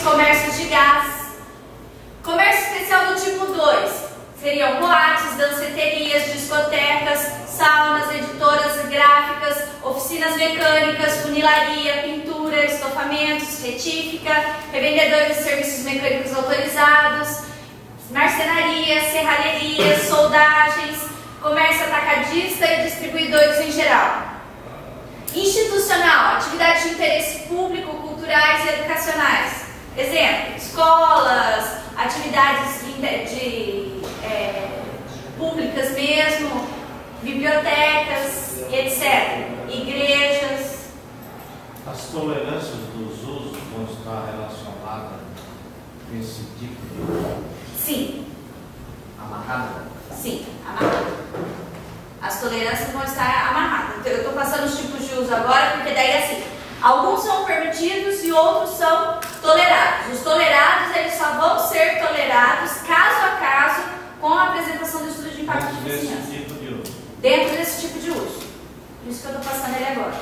comércios de gás. Comércio especial do tipo 2 seriam boates, danceterias, discotecas, saunas, editoras gráficas, oficinas mecânicas, funilaria, pintura, estofamentos, retífica, revendedores de serviços mecânicos autorizados, marcenaria, serralheria, soldagens, comércio atacadista e distribuidores em geral. Institucional, atividades de interesse público, culturais e educacionais. Exemplo, escolas, atividades públicas mesmo, bibliotecas, etc. Igrejas. As tolerâncias dos usos vão estar relacionadas com esse tipo de uso? Sim. Amarrada? Sim, amarrada. As tolerâncias vão estar amarradas. Então, eu estou passando os tipos de uso agora, porque daí assim, alguns são permitidos e outros são tolerados. Os tolerados, eles só vão ser tolerados caso a caso com a apresentação do estudo de impacto de vizinhança. Tipo de uso. Dentro desse tipo de uso. Por isso que eu estou passando ele agora.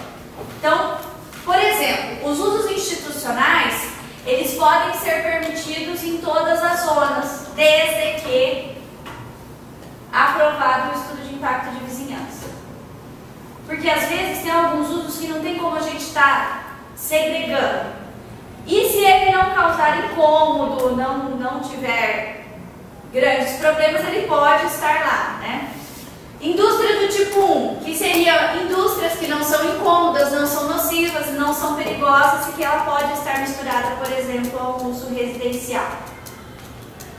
Então, por exemplo, os usos institucionais, eles podem ser permitidos em todas as zonas, desde que aprovado o estudo de impacto de vizinhança. Porque às vezes tem alguns usos que não tem como a gente estar segregando. E se ele não causar incômodo, não tiver grandes problemas, ele pode estar lá, né? Indústria do tipo 1, que seria indústrias que não são incômodas, não são nocivas, não são perigosas e que ela pode estar misturada, por exemplo, ao uso residencial.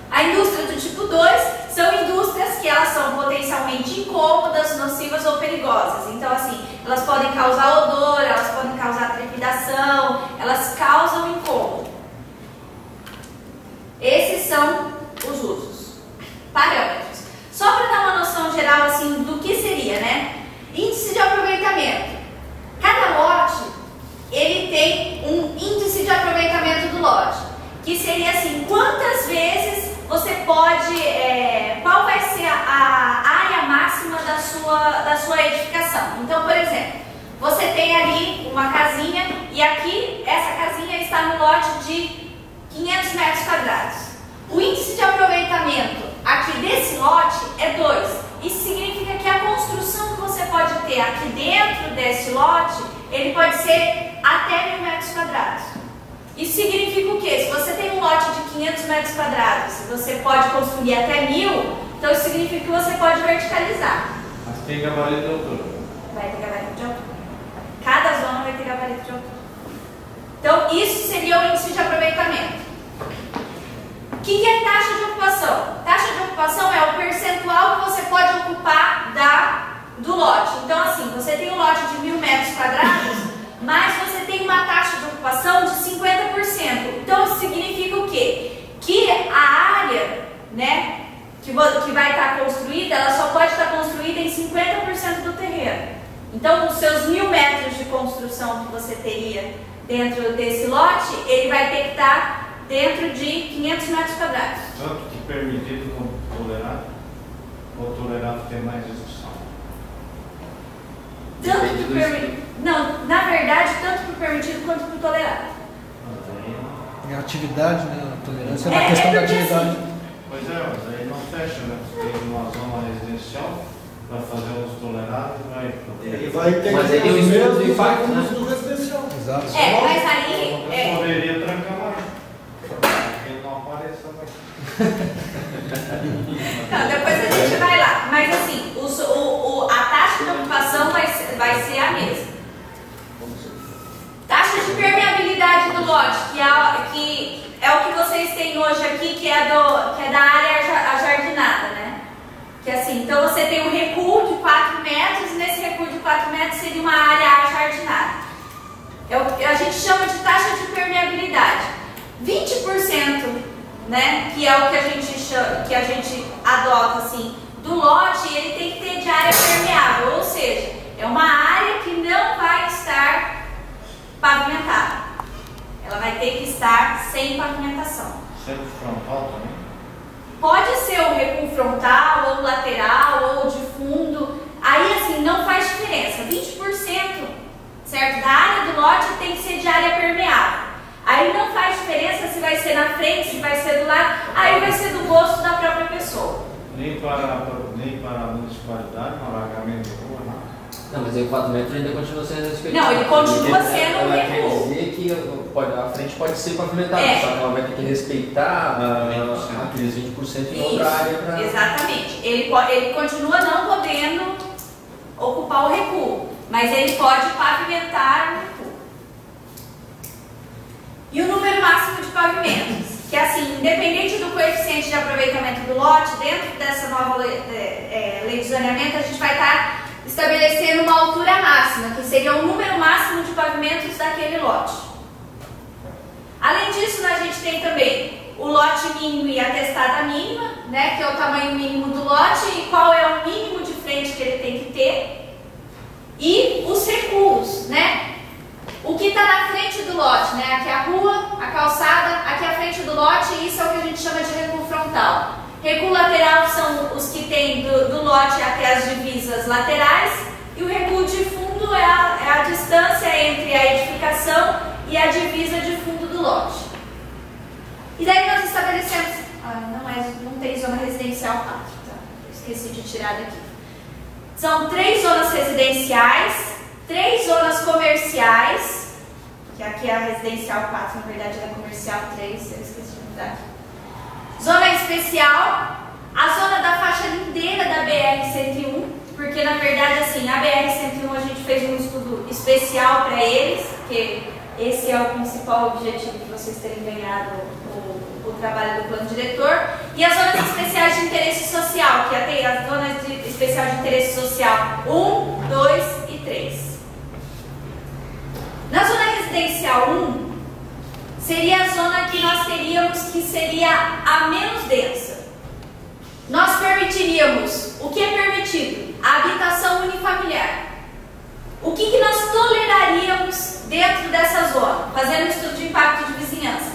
A indústria do tipo 2 são indústrias que elas são potencialmente incômodas, nocivas ou perigosas. Então, assim, elas podem causar odor, elas podem causar trepidação, elas causam incômodo. Esses são os usos. Parâmetros. Só para dar uma noção geral, assim, do que seria, né? Índice de aproveitamento. Cada lote, ele tem um índice de aproveitamento do lote, que seria assim, quantas vezes você pode, qual vai ser a área máxima da sua edificação. Então, por exemplo, você tem ali uma casinha e aqui, essa casinha está no lote de 500 metros quadrados. O índice de aproveitamento aqui desse lote é 2. Isso significa que a construção que você pode ter aqui dentro desse lote, ele pode ser até 1000 metros quadrados. Isso significa o quê? Se você tem um lote de 500 metros quadrados, você pode construir até 1000, então isso significa que você pode verticalizar. Mas tem gabarito de altura? Vai ter gabarito de altura. Cada zona vai ter gabarito de altura. Então, isso seria o índice de aproveitamento. O que é taxa de ocupação? Taxa de ocupação é o percentual que você pode ocupar do lote. Então, assim, você tem um lote de 1000 metros quadrados, mas você tem uma taxa de ocupação de 50%. Então, isso significa o quê? Que a área, né, que vai estar construída, ela só pode estar construída em 50% do terreno. Então, os seus 1000 metros de construção que você teria dentro desse lote, ele vai ter que estar dentro de 500 metros quadrados. Tanto que permitido como tolerado, ou tolerado tem mais discussão? Tanto que permitido. Não, na verdade, tanto para o permitido quanto para o tolerado. É a atividade, né? A tolerância é uma questão da atividade. Assim, Pois é, mas aí não fecha, né? Você tem uma zona residencial, vai fazer uns tolerados, vai ter mas que aí tem o estudo do impacto, né? do residencial. Exato. mas aí... Eu poderia trancar mais. Ele não apareça mais. Não, depois a gente vai lá. Mas assim, a taxa de ocupação vai ser a mesma. Taxa de permeabilidade do lote, que é o que vocês têm hoje aqui, que é da área ajardinada, né? Que assim, então você tem um recuo de 4 metros, e nesse recuo de 4 metros seria uma área ajardinada. A gente chama de taxa de permeabilidade. 20%, né, que é o que a gente adota assim, do lote, ele tem que ter de área permeável, ou seja, é uma área que não vai estar pavimentada. Ela vai ter que estar sem pavimentação. Sempre frontal também? Pode ser o recuo frontal, ou lateral, ou de fundo. Aí assim, não faz diferença. 20%, certo, da área do lote tem que ser de área permeável. Aí não faz diferença se vai frente, se vai ser do lado, aí vai ser do gosto da própria pessoa. Nem para a municipalidade, no alargamento de rua, não. Não, mas aí o 4 metros ainda continua sendo respeitado. Não, ele continua sendo um ela recuo. quer dizer que a frente pode ser pavimentada, É. só que ela vai ter que respeitar aqueles 20% em outra Isso, área para... exatamente. Ele continua não podendo ocupar o recuo, mas ele pode pavimentar o recuo. E o número máximo de pavimentos, que assim, independente do coeficiente de aproveitamento do lote, dentro dessa nova lei de zoneamento, a gente vai estar estabelecendo uma altura máxima, que seria o número máximo de pavimentos daquele lote. Além disso, a gente tem também o lote mínimo e a testada mínima, né, que é o tamanho mínimo do lote e qual é o mínimo de frente que ele tem que ter. E os recuos, né? O que está na frente do lote, né? Aqui é a rua, a calçada, aqui é a frente do lote, e isso é o que a gente chama de recuo frontal. Recuo lateral são os que tem do lote até as divisas laterais, e o recuo de fundo é a distância entre a edificação e a divisa de fundo do lote. E daí nós estabelecemos, não tem zona residencial 4, tá? Esqueci de tirar daqui. São 3 zonas residenciais, 3 zonas comerciais, que aqui é a residencial 4, na verdade é a comercial 3, eu esqueci de mudar aqui. Zona especial, a zona da faixa lindeira da BR-101, porque na verdade assim, a BR-101 a gente fez um estudo especial para eles, porque esse é o principal objetivo de vocês terem ganhado o trabalho do plano diretor, e as zonas especiais de interesse social, que tem as zonas especial de interesse social 1, 2 e 3. Na zona residencial 1, seria a zona que nós teríamos que seria a menos densa. Nós permitiríamos, o que é permitido? A habitação unifamiliar. O que nós toleraríamos dentro dessa zona? Fazendo um estudo de impacto de vizinhança.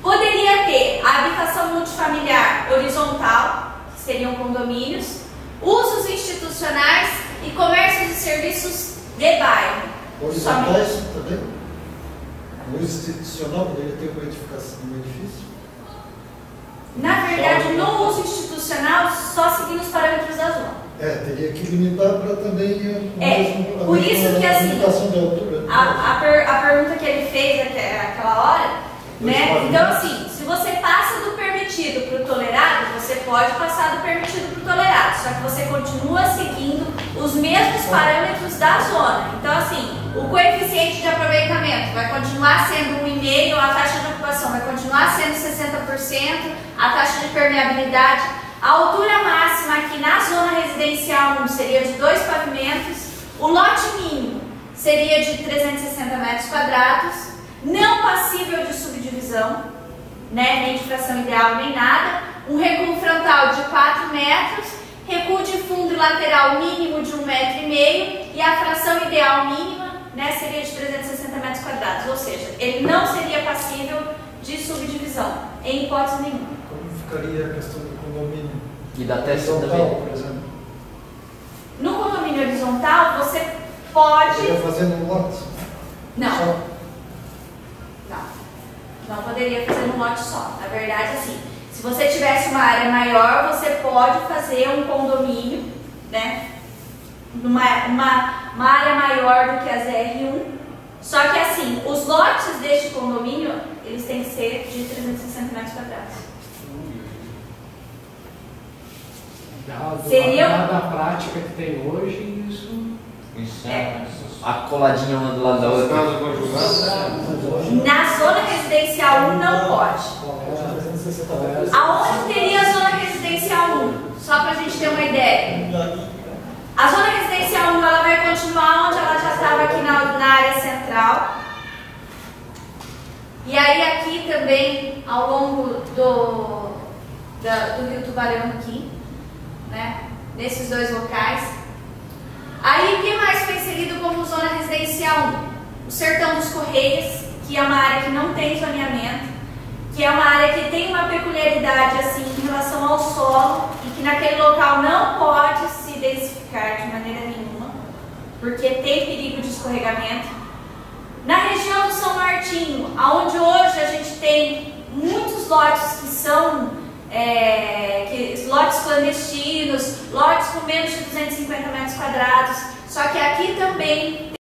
Poderia ter a habitação multifamiliar horizontal, que seriam condomínios, usos institucionais e comércios e serviços de bairro. Horizontais também? O institucional poderia ter uma edificação no edifício? Na verdade, no uso institucional, só seguindo os parâmetros da zona. Teria que limitar para também por isso que assim, limitação de altura. A pergunta que ele fez aquela hora, né? Então assim, se você passa do permitido para o tolerado, você pode passar do permitido para o tolerado, só que você continua seguindo os mesmos parâmetros da zona. Então assim, o coeficiente de aproveitamento vai continuar sendo 1,5, a taxa de ocupação vai continuar sendo 60%, a taxa de permeabilidade, a altura máxima aqui na zona residencial 1 seria de 2 pavimentos, o lote mínimo seria de 360 metros quadrados, não passível de subdivisão, né, nem de fração ideal nem nada, um recuo frontal de 4 metros, recuo de fundo e lateral mínimo de 1,5 metro e a fração ideal mínima, né, seria de 360 metros quadrados, ou seja, ele não seria passível de subdivisão, em hipótese nenhuma. Como ficaria a questão do condomínio? E da testa horizontal, também. por exemplo? No condomínio horizontal, você pode... Poderia fazer no lote? Não. Não poderia fazer num lote só. Na verdade, assim, se você tivesse uma área maior, você pode fazer um condomínio, né? Uma área maior do que as R1. Só que assim, os lotes deste condomínio, eles têm que ser de 360 metros quadrados. Dada a prática que tem hoje, isso... A coladinha uma do lado da outra. Na zona residencial 1 não pode. Aonde teria a zona residencial 1? Só para a gente ter uma ideia. A zona residencial 1 ela vai continuar onde ela já estava aqui na área central. E aí aqui também, ao longo do Rio Tubarão aqui, né? Nesses 2 locais. Aí, o que mais foi inserido como zona residencial 1? O Sertão dos Correios, que é uma área que não tem zoneamento, que é uma área que tem uma peculiaridade assim, em relação ao solo, e que naquele local não pode se densificar de maneira nenhuma, porque tem perigo de escorregamento. Na região do São Martinho, onde hoje a gente tem muitos lotes que são lotes clandestinos, lotes com menos de 250 metros quadrados, só que aqui também